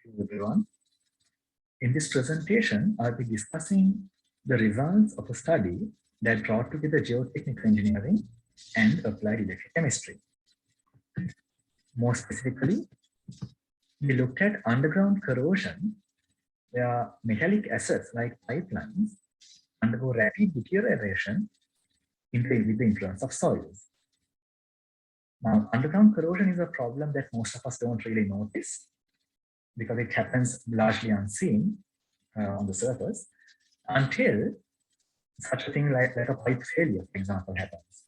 Hello everyone. In this presentation, I'll be discussing the results of a study that brought together geotechnical engineering and applied electrochemistry. More specifically, we looked at underground corrosion where metallic assets like pipelines undergo rapid deterioration with the influence of soils. Now, underground corrosion is a problem that most of us don't really notice because it happens largely unseen on the surface until such a thing like a pipe failure, for example, happens.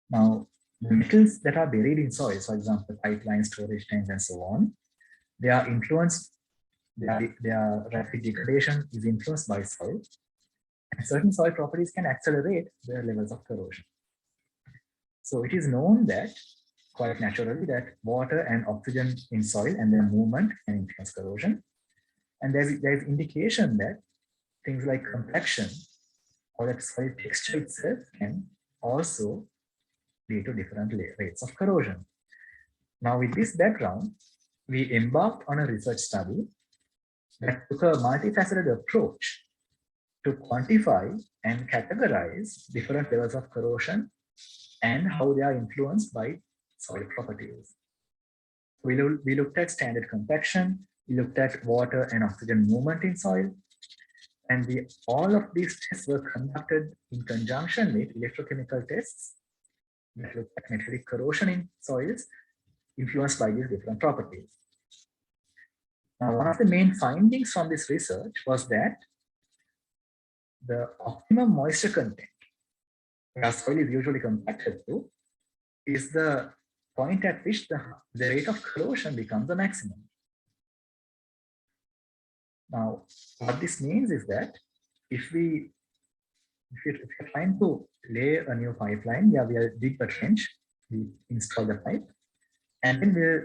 Now, the metals that are buried in soil, for example, pipelines, storage tanks, and so on, they are influenced, their rapid degradation is influenced by soil, and certain soil properties can accelerate their levels of corrosion. So it is known that, quite naturally, that water and oxygen in soil and their movement can influence corrosion. And there's indication that things like compaction or that soil texture itself can also lead to different rates of corrosion. Now, with this background, we embarked on a research study that took a multifaceted approach to quantify and categorize different levels of corrosion and how they are influenced by soil properties. We looked at standard compaction, we looked at water and oxygen movement in soil, and all of these tests were conducted in conjunction with electrochemical tests that looked at metallic corrosion in soils influenced by these different properties. Now, one of the main findings from this research was that the optimum moisture content, where soil is usually compacted to, is the point at which the rate of corrosion becomes the maximum. Now, what this means is that if we're trying to lay a new pipeline, we'll dig the trench, we install the pipe, and then we'll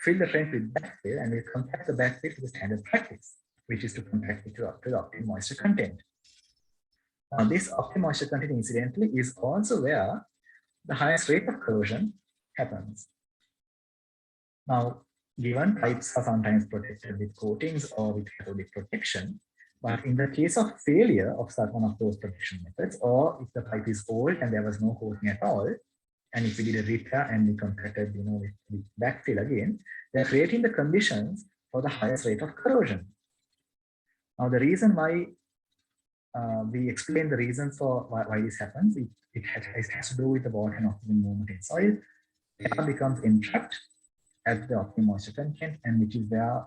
fill the trench with backfill, and we'll compact the backfill to the standard practice, which is to compact it to the optimum moisture content. Now, this optimum moisture content, incidentally, is also where the highest rate of corrosion happens. Now, given pipes are sometimes protected with coatings or with cathodic protection, but in the case of failure of one of those protection methods, or if the pipe is old and there was no coating at all, and if we did a repair and we compacted, with backfill again, they're creating the conditions for the highest rate of corrosion. Now, the reason why we explain the reasons for why this happens, it has to do with the water and oxygen movement in soil. Air becomes entrapped at the optimum moisture content, and which is where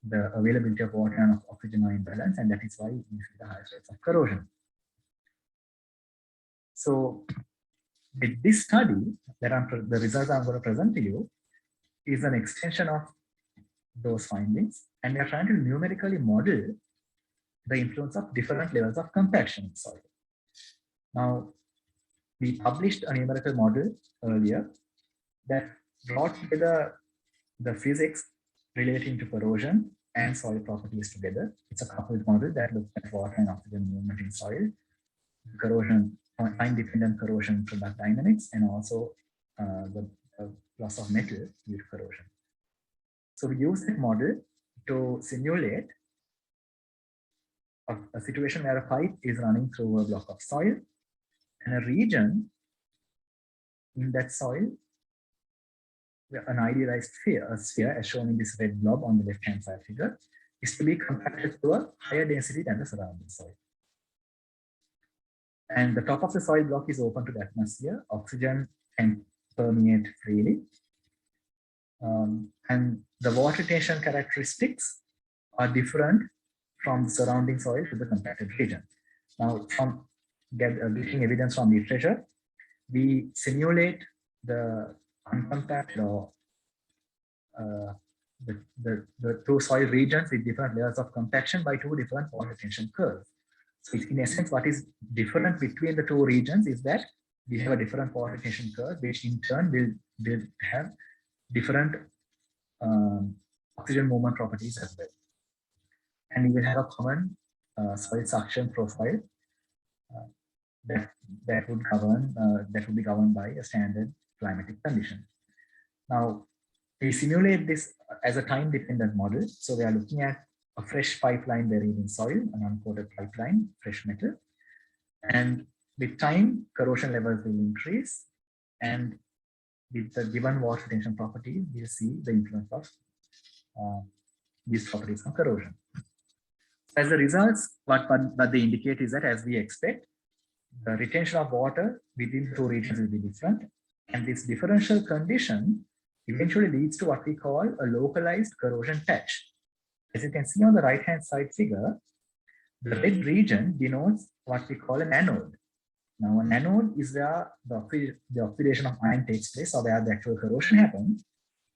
the availability of water and oxygen are in balance, and that is why we see the highest rates of corrosion. So, with this study, the results I'm going to present to you is an extension of those findings, and we are trying to numerically model the influence of different levels of compaction in soil. Now, we published a numerical model earlier that brought together the physics relating to corrosion and soil properties together. It's a coupled model that looks at water and oxygen movement in soil, corrosion, time-dependent corrosion product dynamics, and also the loss of metal due to corrosion. So we use that model to simulate a situation where a pipe is running through a block of soil, and a region in that soil, an idealized sphere as shown in this red blob on the left-hand side figure, is to be compacted to a higher density than the surrounding soil. And the top of the soil block is open to the atmosphere. Oxygen can permeate freely. And the water retention characteristics are different from the surrounding soil to the compacted region. Now, from getting evidence from literature, we simulate the uncompacted or the two soil regions with different layers of compaction by two different water retention curves. So in essence, what is different between the two regions is that we have a different water retention curve, which in turn will have different oxygen movement properties as well. And we will have a common soil suction profile that would be governed by a standard climatic condition. Now, we simulate this as a time-dependent model. So we are looking at a fresh pipeline buried in soil, an uncoated pipeline, fresh metal. And with time, corrosion levels will increase. And with the given water retention property, we'll see the influence of these properties on corrosion. As the results, what they indicate is that, as we expect, the retention of water within the two regions will be different. And this differential condition eventually leads to what we call a localized corrosion patch. As you can see on the right-hand side figure, the red region denotes what we call an anode. Now, an anode is where the oxidation of iron takes place, or where the actual corrosion happens,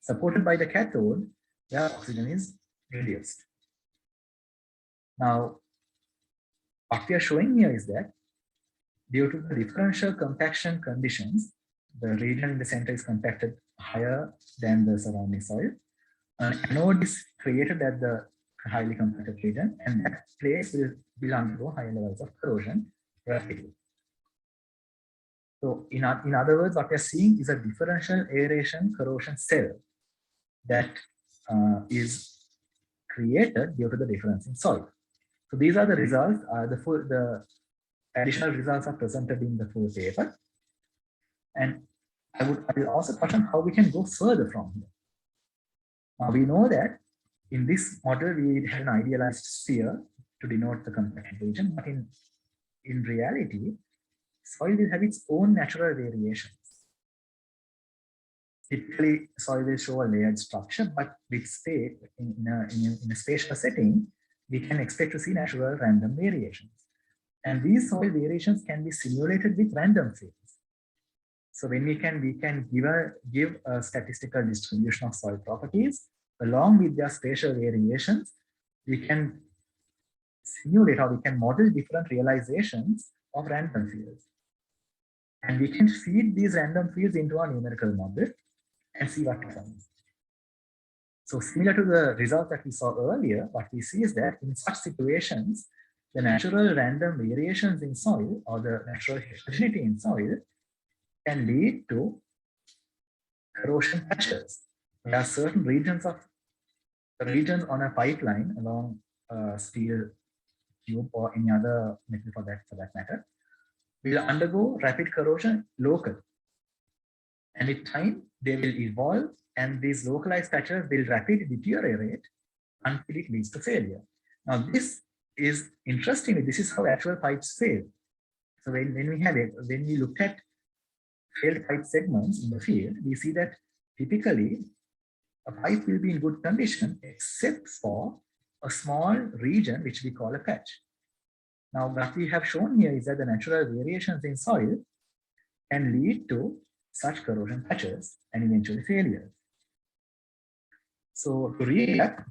supported by the cathode, where oxygen is reduced. Now, what we are showing here is that due to the differential compaction conditions, the region in the center is compacted higher than the surrounding soil. An anode is created at the highly compacted region, and that place will undergo high levels of corrosion rapidly. So in other words, what we are seeing is a differential aeration corrosion cell that is created due to the difference in soil. So these are the results. The additional results are presented in the full paper. And I will also touch on how we can go further from here. Now we know that in this model, we had an idealized sphere to denote the compacted region, but in reality, soil will have its own natural variations. Typically, soil will show a layered structure, but with space in a spatial setting, we can expect to see natural random variations. And these soil variations can be simulated with random fields. So when we can give a statistical distribution of soil properties along with their spatial variations, we can simulate, or we can model different realizations of random fields. And we can feed these random fields into our numerical model and see what happens. So similar to the result that we saw earlier, what we see is that in such situations, the natural random variations in soil, or the natural heterogeneity in soil, can lead to corrosion patches. There are certain regions on a pipeline along a steel tube or any other metal for that matter, will undergo rapid corrosion locally. And with time, they will evolve, and these localized patches will rapidly deteriorate until it leads to failure. Now, this is interesting. This is how actual pipes fail. So when we look at failed pipe segments in the field, we see that typically a pipe will be in good condition except for a small region which we call a patch. Now, what we have shown here is that the natural variations in soil can lead to such corrosion patches and eventually failures. So to recap,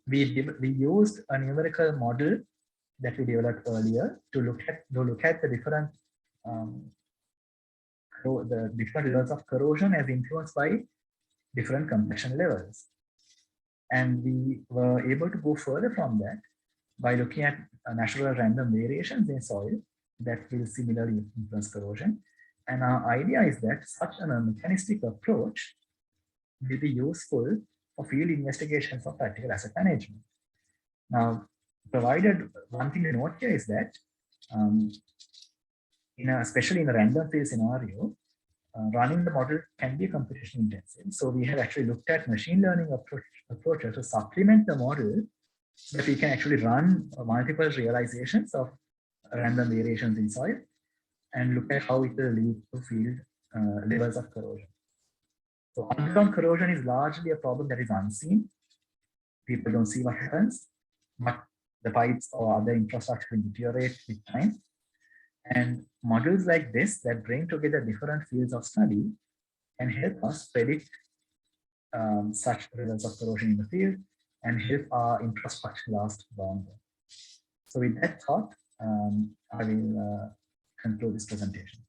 we used a numerical model that we developed earlier to look at the different levels of corrosion as influenced by different compaction levels. And we were able to go further from that by looking at natural random variations in soil that will similarly influence corrosion. And our idea is that such a mechanistic approach will be useful for field investigations of practical asset management. Now, provided one thing to note here is that, especially in a random field scenario, running the model can be computation intensive. So we have actually looked at machine learning approaches to supplement the model so that we can actually run multiple realizations of random variations in soil and look at how it will lead to field levels of corrosion. So underground corrosion is largely a problem that is unseen. People don't see what happens, but the pipes or other infrastructure will deteriorate with time. And models like this that bring together different fields of study can help us predict such levels of corrosion in the field and help our infrastructure last longer. So with that thought, I will conclude this presentation.